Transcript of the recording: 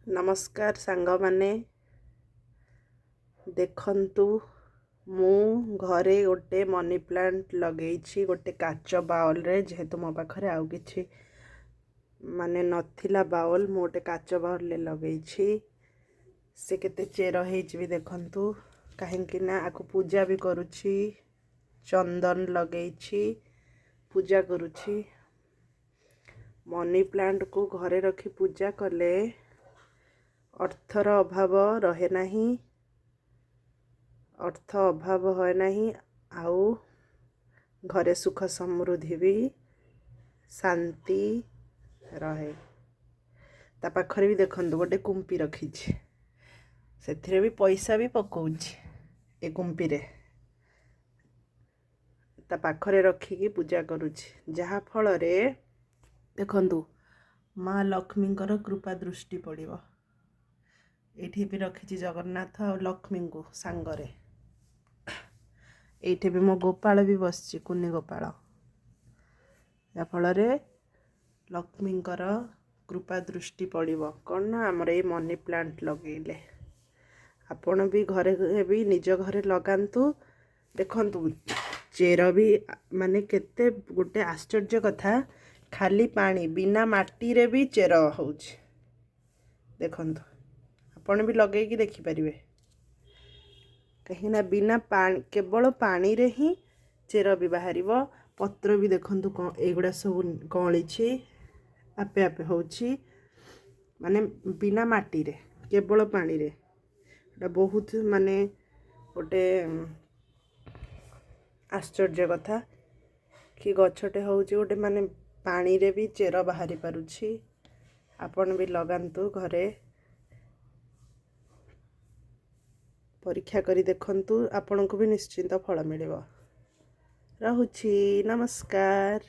नमस्कार सांग माने देखंतु मु घरे गोटे मनी प्लांट लगे गोटे काच बाउल रे जेहेतु मो पाखरे आउ किछि माने नथिला बाउल मु गोटे काच बाउल ले लगे से केते चेर भी देखंतु कहीं ना आकु पूजा भी करुछि चंदन लगे पूजा करुछि मनी प्लांट को घरे रखी पूजा कले अर्थर अभाव रहे नहीं अर्थ अभाव है नहीं आउ घरे सुख समृद्धि भी शांति रहे। ता पाखरे भी देखंतु गोटे कुंपी रखी से भी पैसा भी पकाउछि ए कुंपी रे ता पाखरे रखिकी पूजा करुछि जहा फल रे देखंतु माँ लक्ष्मी कृपा दृष्टि पड़िबो। एठी भी रखी जगन्नाथ और लक्ष्मी को सांगरे एठी भी मो गोपाल भी बसछि कुनी गोपाल या फल रे लक्ष्मी कृपा दृष्टि पड़िबो कौन ना आमर ये मनी प्लांट लगेले आपण भी घरे भी निज घरे लगांतु। देखंतु चेर भी माने केते गोटे आश्चर्य कथा खाली पानी बिना माटी रे भी चेर होउछि देखंतु आपण भी लगे कि देखि परिबे कहीं ना बिना पानी केवल पानी रे ही चेर भी बाहरिबो। पत्र भी देखंतु एगुडा सब कळिछि आपे आपे होउछि माने बिना माटी रे केवल पानी रे एटा बहुत माने गोटे आश्चर्य कथा कि गछटे होउछि गोटे माने पानी रे भी चेर बाहरी पारुछि। आपण भी लगांतु घरे परीक्षा करी देखंतु आपन को भी निश्चिंत फल मिलिबो। रहुछि नमस्कार।